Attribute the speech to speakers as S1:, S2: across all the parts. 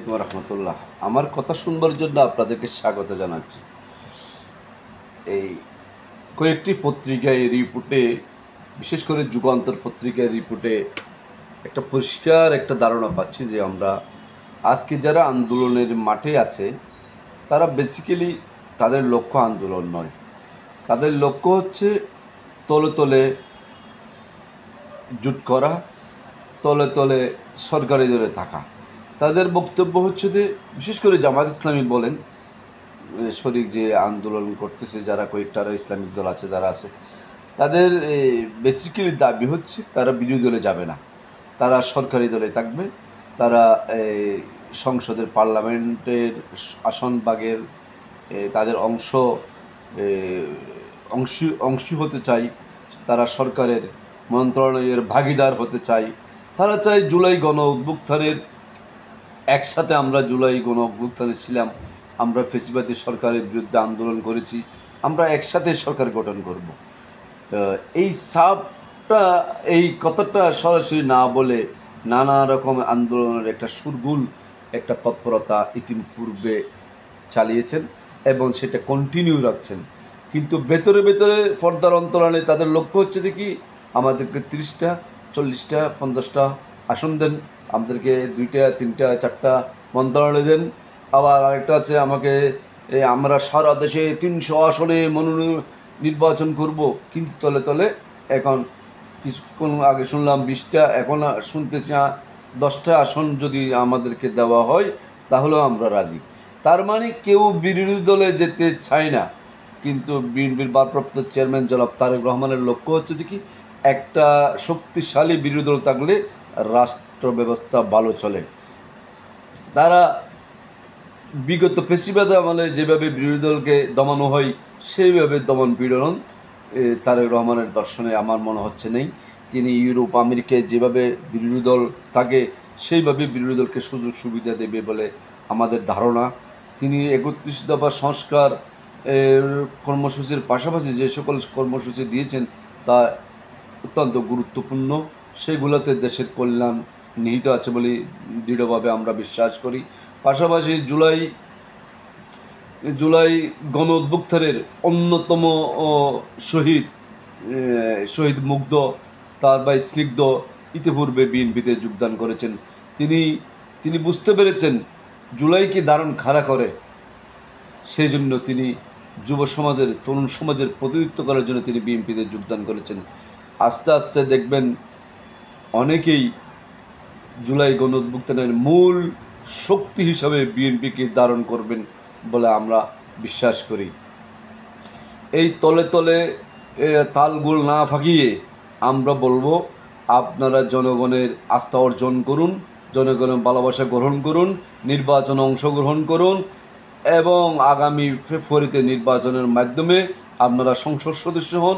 S1: আলাইকুম রহমতুল্লাহ। আমার কথা শুনবার জন্য আপনাদেরকে স্বাগত জানাচ্ছি। এই কয়েকটি পত্রিকায় রিপোর্টে, বিশেষ করে যুগান্তর পত্রিকার রিপোর্টে একটা পরিষ্কার একটা ধারণা পাচ্ছি যে আমরা আজকে যারা আন্দোলনের মাঠে আছে তারা বেসিক্যালি তাদের লক্ষ্য আন্দোলন নয়, তাদের লক্ষ্য হচ্ছে তলে তলে জুট করা, তলে তলে সরকারি দলে থাকা। তাদের বক্তব্য হচ্ছে যে, বিশেষ করে জামায়াত ইসলামী বলেন, শরিক যে আন্দোলন করতেছে যারা কয়েকটা ইসলামিক দল আছে যারা আছে, তাদের বেসিক্যালি দাবি হচ্ছে তারা বিরোধী দলে যাবে না, তারা সরকারি দলে থাকবে। তারা সংসদের পার্লামেন্টের আসন ভাগের তাদের অংশী হতে চাই, তারা সরকারের মন্ত্রণালয়ের ভাগিদার হতে চাই। তারা চাই জুলাই গণ অভ্যুত্থানের, একসাথে আমরা জুলাই গণ অভ্যুত্থানে ছিলাম, আমরা ফেসিবাদী সরকারের বিরুদ্ধে আন্দোলন করেছি, আমরা একসাথে সরকার গঠন করব। এই এই কথাটা সরাসরি না বলে নানা রকম আন্দোলনের একটা সুরগুল একটা তৎপরতা ইতিপূর্বে চালিয়েছেন এবং সেটা কন্টিনিউ রাখছেন। কিন্তু ভেতরে ভেতরে পর্দার অন্তরালে তাদের লক্ষ্য হচ্ছে দেখি আমাদেরকে 30টা 40টা 50টা আসন দেন, আমাদেরকে 2টা 3টা 4টা মন্ত্রণালয় দেন। আবার আরেকটা আছে আমরা সারা দেশে 300 আসনে নির্বাচন করব। কিন্তু তলে তলে এখন কিছুক্ষণ আগে শুনলাম 20টা, এখন শুনতেছি 10টা আসন যদি আমাদেরকে দেওয়া হয় তাহলেও আমরা রাজি। তার মানে কেউ বিরোধী দলে যেতে চায় না। কিন্তু বিএনপির ভারপ্রাপ্ত চেয়ারম্যান জনাব তারেক রহমানের লক্ষ্য হচ্ছে যে কি, একটা শক্তিশালী বিরোধী দল থাকলে রাষ্ট্র ব্যবস্থা ভালো চলে। তারা বিগত ফেসিবাদ আমলে যেভাবে বিরোধী দলকে দমানো হয় সেইভাবে দমন পীড়ন তারেক রহমানের দর্শনে আমার মনে হচ্ছে নেই। তিনি ইউরোপ আমেরিকায় যেভাবে বিরোধী দল থাকে সেইভাবে বিরোধী দলকে সুযোগ সুবিধা দেবে বলে আমাদের ধারণা। তিনি 31 দফা সংস্কার কর্মসূচির পাশাপাশি যে সকল কর্মসূচি দিয়েছেন তা অত্যন্ত গুরুত্বপূর্ণ। সেগুলোতে দেশের কল্যাণ নিহিত আছে বলে দৃঢ়ভাবে আমরা বিশ্বাস করি। পাশাপাশি জুলাই গণ অভ্যুত্থানের অন্যতম শহীদ মুগ্ধ, তার ভাই স্নিগ্ধ ইতিপূর্বে বিএনপিতে যোগদান করেছেন। তিনি বুঝতে পেরেছেন জুলাইকে দারুণ খাড়া করে, সেই জন্য তিনি যুব সমাজের, তরুণ সমাজের প্রতিনিধিত্ব করার জন্য তিনি বিএনপিতে যোগদান করেছেন। আস্তে আস্তে দেখবেন অনেকেই জুলাই গণ অভ্যুত্থানের মূল শক্তি হিসাবে বিএনপিকে ধারণ করবেন বলে আমরা বিশ্বাস করি। এই তলে তলে তালগোল না ফাঁকিয়ে আমরা বলবো, আপনারা জনগণের আস্থা অর্জন করুন, জনগণের ভালোবাসা গ্রহণ করুন, নির্বাচনে অংশগ্রহণ করুন এবং আগামী ফেব্রুয়ারিতে নির্বাচনের মাধ্যমে আপনারা সংসদ সদস্য হন,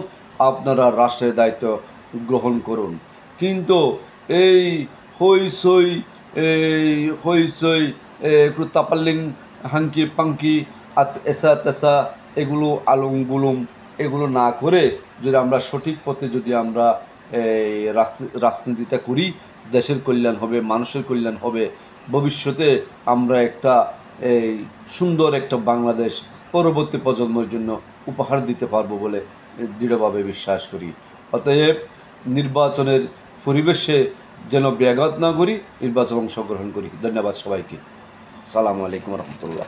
S1: আপনারা রাষ্ট্রের দায়িত্ব গ্রহণ করুন। কিন্তু এই হইসই একটু তাপাল্লিং হাঙ্কি পাঙ্কি এসা তেসা এগুলো আলুম বুলুম এগুলো না করে যদি আমরা সঠিক পথে যদি আমরা রাজনীতিটা করি, দেশের কল্যাণ হবে, মানুষের কল্যাণ হবে। ভবিষ্যতে আমরা একটা সুন্দর একটা বাংলাদেশ পরবর্তী প্রজন্মের জন্য উপহার দিতে পারবো বলে দৃঢ়ভাবে বিশ্বাস করি। অতএব নির্বাচনের পরিবেশে যেন ব্যাঘাত না করি, নির্বাচনে অংশগ্রহণ করি। ধন্যবাদ সবাইকে। আসসালামু আলাইকুম রহমতুল্লাহ।